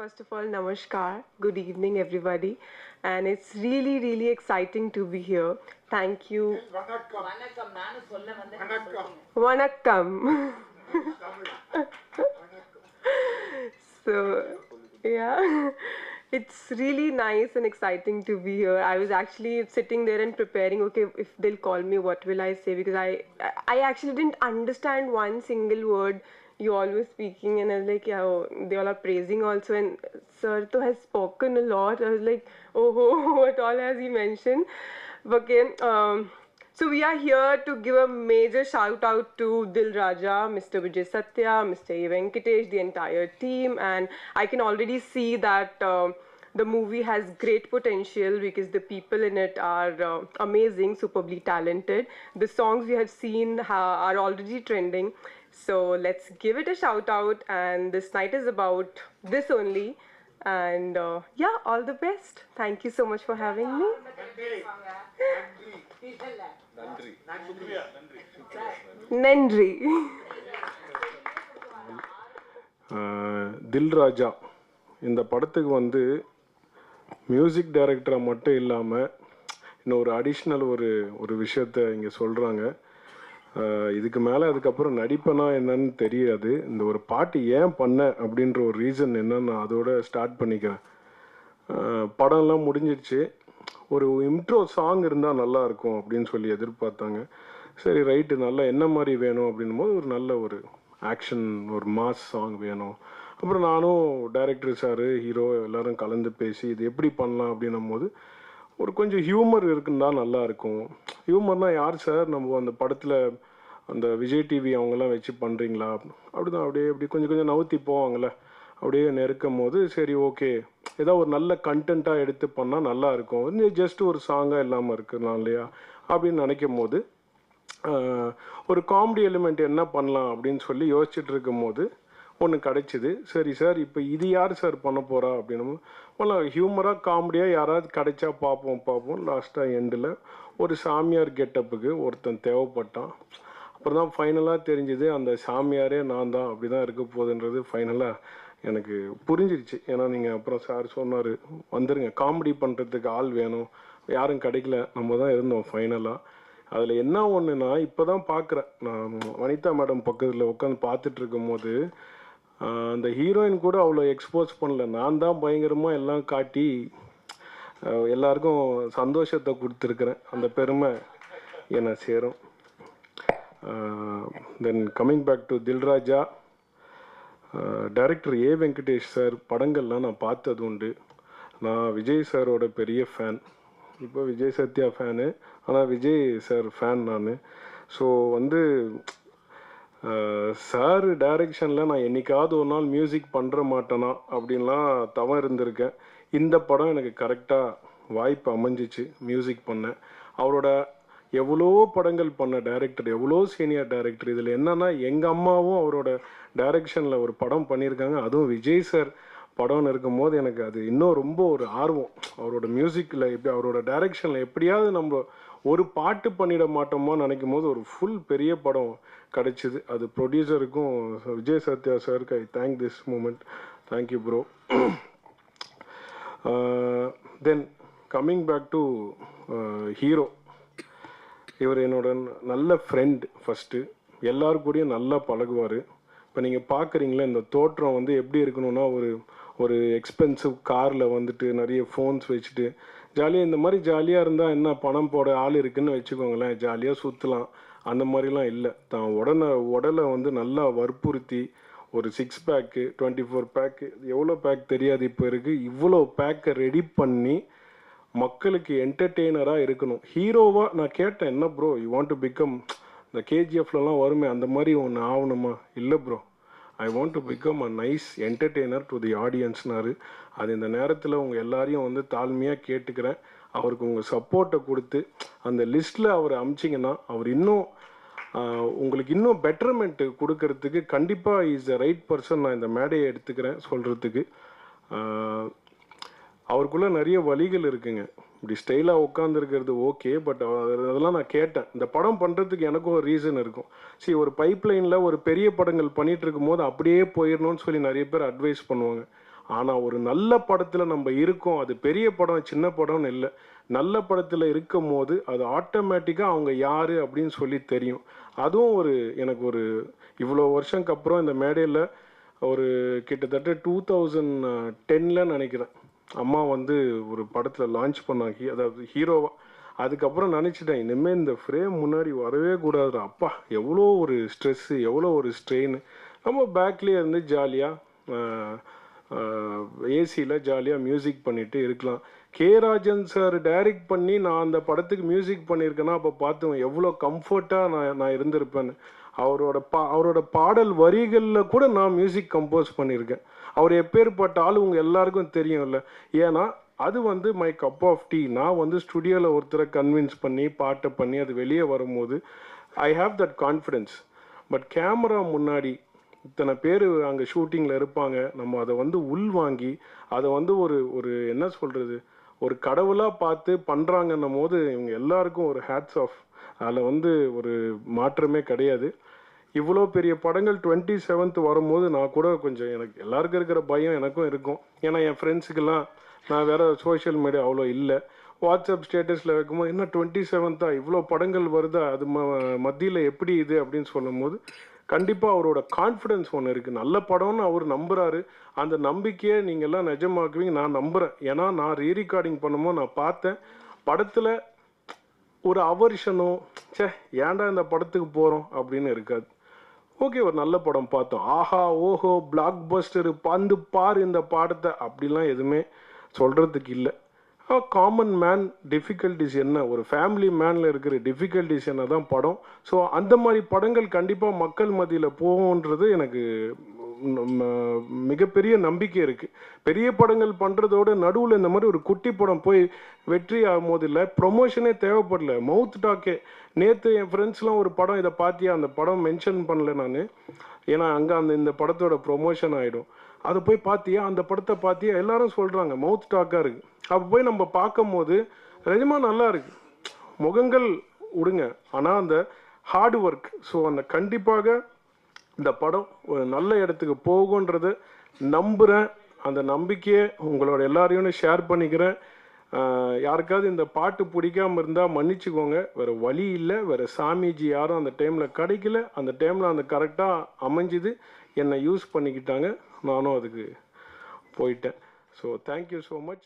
first of all, namaskar. Good evening, everybody. And it's really, really exciting to be here. Thank you. Vanakkam. So, yeah, it's really nice and exciting to be here. I was actually sitting there and preparing, okay, if they'll call me, what will I say? Because I actually didn't understand one single word you all were speaking, and I was like, yeah, oh, they all are praising also. And Sir to has spoken a lot. I was like, oh, what all has he mentioned? Okay, so we are here to give a major shout out to Dil Raja, Mr. Vijay Satya, Mr. A. Venkatesh, the entire team, and I can already see that the movie has great potential because the people in it are amazing, superbly talented. The songs we have seen are already trending. So let's give it a shout out, and this night is about this only. And yeah, all the best. Thank you so much for having me. Nandri. தில் ராஜா இந்த படத்துக்கு வந்து music டைரக்டராக மட்டும் இல்லாமல் இன்னும் ஒரு additional ஒரு விஷயத்த இங்கே சொல்கிறாங்க. இதுக்கு மேலே அதுக்கப்புறம் நடிப்பனா என்னன்னு தெரியாது. இந்த ஒரு பாட்டு ஏன் பண்ண அப்படின்ற ஒரு ரீசன் என்னன்னு நான் அதோட ஸ்டார்ட் பண்ணிக்கிறேன். படம்லாம் முடிஞ்சிடுச்சு. ஒரு இன்ட்ரோ சாங் இருந்தால் நல்லாயிருக்கும் அப்படின்னு சொல்லி எதிர்பார்த்தாங்க. சரி ரைட்டு, நல்லா என்ன மாதிரி வேணும் அப்படின்னும் போது ஒரு நல்ல ஒரு ஆக்ஷன் ஒரு மாஸ் சாங் வேணும். அப்புறம் நானும் டைரக்டர் சார் ஹீரோ எல்லோரும் கலந்து பேசி இது எப்படி பண்ணலாம் அப்படின்னும் போது ஒரு கொஞ்சம் ஹியூமர் இருக்குன்னா நல்லாயிருக்கும். ஹியூமர்னால் யார் சார், நம்ம அந்த படத்தில் அந்த விஜய் டிவி அவங்கெல்லாம் வச்சு பண்ணுறீங்களா அப்படி தான் அப்படியே கொஞ்சம் கொஞ்சம் நவுத்தி போவாங்கள்ல, அப்படியே நெருக்கும் போது சரி ஓகே ஏதோ ஒரு நல்ல கண்டென்ட்டாக எடுத்து பண்ணால் நல்லாயிருக்கும். ஜஸ்ட் ஒரு சாங்காக இல்லாமல் இருக்கலாம் இல்லையா அப்படின்னு நினைக்கும் போது ஒரு காமெடி எலிமெண்ட் என்ன பண்ணலாம் அப்படின்னு சொல்லி யோசிச்சுட்டு இருக்கும் போது ஒன்று கிடச்சிது. சரி சார், இப்போ இது யார் சார் பண்ண போகிறா அப்படின்னு ஹியூமராக காமெடியாக யாராவது கிடைச்சா பார்ப்போம். லாஸ்ட்டாக எண்டில் ஒரு சாமியார் கெட்டப்புக்கு ஒருத்தன் தேவைப்பட்டான். அப்புறம் தான் ஃபைனலாக தெரிஞ்சுது அந்த சாமியாரே நான் தான். அப்படி தான் இருக்க போகுதுன்றது ஃபைனலாக எனக்கு புரிஞ்சிருச்சு. ஏன்னா நீங்கள் அப்புறம் சார் சொன்னார் வந்துடுங்க காமெடி பண்ணுறதுக்கு ஆள் வேணும், யாரும் கிடைக்கல, நம்ம தான் இருந்தோம் ஃபைனலாக. அதில் என்ன ஒன்றுனா இப்போ தான் பார்க்குறேன், நான் வனிதா மேடம் பக்கத்தில் உட்காந்து பார்த்துட்டு இருக்கும் போது அந்த ஹீரோயின் கூட அவ்வளோ எக்ஸ்போஸ் பண்ணல. நான் தான் பயங்கரமாக எல்லாம் காட்டி எல்லாருக்கும் சந்தோஷத்தை கொடுத்துருக்குறேன். அந்த பெருமை என்னை சேரும். Then coming back to Dilraja, director A Venkatesh sir படங்கள்லாம் நான் பார்த்தது உண்டு. நான் விஜய் சாரோட பெரிய ஃபேன். இப்போ விஜய் சத்யா ஃபேனு, ஆனால் விஜய் சார் ஃபேன் நான். ஸோ வந்து சார் டைரெக்ஷனில் நான் என்றைக்காவது ஒரு நாள் மியூசிக் பண்ணுற மாட்டேனா அப்படின்லாம் தவம் இருந்திருக்கேன். இந்த படம் எனக்கு கரெக்டாக வாய்ப்பு அமைஞ்சிச்சு மியூசிக் பண்ண. அவரோட எவ்வளோ படங்கள் பண்ண டைரக்டர், எவ்வளோ சீனியர் டைரக்டர். இதில் என்னென்னா எங்கள் அம்மாவும் அவரோட டைரெக்ஷனில் ஒரு படம் பண்ணியிருக்காங்க. அதுவும் விஜய் சார் படம்னு இருக்கும்போது எனக்கு அது இன்னும் ரொம்ப ஒரு ஆர்வம். அவரோட மியூசிக்கில் எப்படி அவரோட டைரெக்ஷனில் எப்படியாவது நம்ம ஒரு பாட்டு பண்ணிட மாட்டோமோ நினைக்கும் போது ஒரு ஃபுல் பெரிய படம் கிடச்சிது. அது ப்ரொடியூசருக்கும் விஜய் சத்யா சாருக்கு I thank this moment. Thank you bro. Then coming back to hero, இவர் என்னோட நல்ல ஃப்ரெண்ட். ஃபஸ்ட்டு எல்லாருக்கூடையும் நல்லா பழகுவார். இப்போ நீங்கள் பார்க்குறீங்களா இந்த தோற்றம் வந்து எப்படி இருக்கணும்னா ஒரு எக்ஸ்பென்சிவ் காரில் வந்துட்டு நிறைய ஃபோன்ஸ் வச்சுட்டு ஜாலியாக இந்த மாதிரி ஜாலியாக இருந்தால் என்ன பணம் போட ஆள் இருக்குதுன்னு வச்சுக்கோங்களேன், ஜாலியாக சுற்றலாம். அந்த மாதிரிலாம் இல்லை. தான் உடலை வந்து நல்லா வற்புறுத்தி ஒரு 6 பேக்கு 24 பேக்கு எவ்வளோ பேக் தெரியாது இப்போ இருக்குது, இவ்வளோ பேக்கை ரெடி பண்ணி மக்களுக்கு என்டர்டெய்னராக இருக்கணும். ஹீரோவாக நான் கேட்டேன், என்ன bro you want to become இந்த கேஜிஎஃப்லலாம் வருமே அந்த மாதிரி ஒன்று ஆகணுமா? இல்லை bro, I want to become a nice entertainer to the ஆடியன்ஸ்னாரு. அது இந்த நேரத்தில் உங்கள் எல்லாரையும் வந்து தாழ்மையாக கேட்டுக்கிறேன். அவருக்கு உங்கள் சப்போர்ட்டை கொடுத்து அந்த லிஸ்ட்டில் அவர் அமிச்சிங்கன்னா அவர் இன்னும் உங்களுக்கு இன்னும் பெட்டர்மெண்ட்டு கொடுக்கறதுக்கு கண்டிப்பாக இஸ் த ரைட் பர்சன். நான் இந்த மேடையை எடுத்துக்கிறேன் சொல்கிறதுக்கு. அவருக்குள்ளே நிறைய வழிகள் இருக்குங்க. இப்படி ஸ்டைலாக உட்காந்துருக்கிறது ஓகே, பட் அதெல்லாம் நான் கேட்டேன். இந்த படம் பண்ணுறதுக்கு எனக்கும் ஒரு ரீசன் இருக்கும். சரி, ஒரு பைப் லைனில் ஒரு பெரிய படங்கள் பண்ணிகிட்டு இருக்கும்போது அப்படியே போயிடணும்னு சொல்லி நிறைய பேர் அட்வைஸ் பண்ணுவாங்க. ஆனால் ஒரு நல்ல படத்தில் நம்ம இருக்கோம், அது பெரிய படம் சின்ன படம்னு இல்லை, நல்ல படத்தில் இருக்கும் போது அது ஆட்டோமேட்டிக்காக அவங்க யார் அப்படின்னு சொல்லி தெரியும். அதுவும் எனக்கு இவ்வளோ வருஷம்க்கு அப்புறம் இந்த மேடையில் ஒரு கிட்டத்தட்ட 2010 நினைக்கிறேன் அம்மா வந்து ஒரு படத்தில் லான்ச் பண்ணாங்க, அதாவது ஹீரோவா. அதுக்கப்புறம் நினச்சிட்டேன் இனிமேல் இந்த ஃப்ரேம் முன்னாடி வரவே கூடாது. அப்பா எவ்வளோ ஒரு ஸ்ட்ரெஸ்ஸு, எவ்வளோ ஒரு ஸ்ட்ரெயின். நம்ம பேக்லேயே இருந்து ஜாலியாக ஏசியில் ஜாலியாக மியூசிக் பண்ணிட்டு இருக்கலாம். ராஜன் சார் டைரக்ட் பண்ணி நான் அந்த படத்துக்கு மியூசிக் பண்ணியிருக்கேன்னா அப்போ பார்த்துவேன் எவ்வளோ கம்ஃபர்ட்டாக நான் இருந்திருப்பேன்னு. அவரோட பாடல் வரிகளில் கூட நான் மியூசிக் கம்போஸ் பண்ணியிருக்கேன். அவர் எப்பேற்பட்ட ஆள் உங்கள் எல்லாருக்கும் தெரியும்ல. ஏன்னா அது வந்து மை கப் ஆஃப் டீ. நான் வந்து ஸ்டுடியோவில் ஒருத்தரை கன்வின்ஸ் பண்ணி பாட்டை பண்ணி அது வெளியே வரும்போது I have that confidence. But camera முன்னாடி இத்தனை பேர் அங்கே ஷூட்டிங்கில் இருப்பாங்க, நம்ம அதை வந்து உள்வாங்கி அதை வந்து ஒரு என்ன சொல்கிறது, ஒரு கடவுளாக பார்த்து பண்ணுறாங்கன்னும் போது இவங்க எல்லாருக்கும் ஒரு ஹேட்ஸ் ஆஃப். அதில் வந்து ஒரு மாற்றமே கிடையாது. இவ்வளோ பெரிய படங்கள் 27th வரும்போது நான் கூட கொஞ்சம், எனக்கு எல்லாருக்கும் இருக்கிற பயம் எனக்கும் இருக்கும். ஏன்னா என் ஃப்ரெண்ட்ஸுக்கெல்லாம் நான் வேறு சோஷியல் மீடியா அவ்வளோ இல்லை, வாட்ஸ்அப் ஸ்டேட்டஸில் வைக்கும்போது என்ன 27th இவ்வளோ படங்கள் வருதா, அது மத்தியில் எப்படி இது அப்படின்னு சொல்லும் போது கண்டிப்பாக அவரோட கான்ஃபிடென்ஸ் ஒன்று இருக்குது. நல்ல படம்னு அவர் நம்புகிறாரு. அந்த நம்பிக்கையை நீங்கள் எல்லாம் நிஜமாக்குவீங்க நான் நம்புகிறேன். ஏன்னா நான் ரீரெக்கார்டிங் பண்ணும்போது நான் பார்த்தேன் படத்தில் ஒரு அவர்ஷனோ ஏன்டா இந்த படத்துக்கு போகிறோம் அப்படின்னு இருக்காது. ஓகே, ஒரு நல்ல படம் பார்த்தோம், ஆஹா ஓஹோ பிளாக் பஸ்டரு பந்து பார் இந்த பாடத்தை அப்படிலாம் எதுவுமே சொல்கிறதுக்கு இல்லை. காமன் மேன் டிஃபிகல்ட்டிஸ் என்ன, ஒரு ஃபேமிலி மேனில் இருக்கிற டிஃபிகல்ட்டிஸ் என்ன தான் படம். ஸோ அந்த மாதிரி படங்கள் கண்டிப்பாக மக்கள் மத்தியில் போகும்ன்றது எனக்கு மிகப்பெரிய நம்பிக்கை இருக்குது. பெரிய படங்கள் பண்ணுறதோட நடுவில் இந்த மாதிரி ஒரு குட்டி படம் போய் வெற்றி ஆகும் போது இல்லை, ப்ரொமோஷனே தேவைப்படல, மவுத் டாக்கே. நேற்று என் ஃப்ரெண்ட்ஸ்லாம் ஒரு படம் இதை பார்த்தியா, அந்த படம் மென்ஷன் பண்ணல நான், ஏன்னா அங்கே இந்த படத்தோட ப்ரொமோஷன் ஆகிடும். அதை போய் பார்த்தியா, அந்த படத்தை பார்த்தியா, எல்லாரும் சொல்கிறாங்க மவுத் டாக்காக இருக்குது. அப்போ போய் நம்ம பார்க்கும் போது நிஜமா நல்லா இருக்குது. முகங்கள் விடுங்க, ஆனால் அந்த ஹார்ட் ஒர்க். ஸோ அந்த கண்டிப்பாக இந்த படம் ஒரு நல்ல இடத்துக்கு போகுன்றதை நம்புகிறேன். அந்த நம்பிக்கையை உங்களோட எல்லாரையும் ஷேர் பண்ணிக்கிறேன். யாருக்காவது இந்த பாட்டு பிடிக்காமல் இருந்தால் மன்னிச்சுக்கோங்க, வேறு வழி இல்லை, வேறு சாமிஜி யாரும் அந்த டைமில் கிடைக்கல. அந்த டைமில் அந்த கரெக்டாக அமைஞ்சுது, என்னை யூஸ் பண்ணிக்கிட்டாங்க, நானும் அதுக்கு போயிட்டேன். So thank you so much.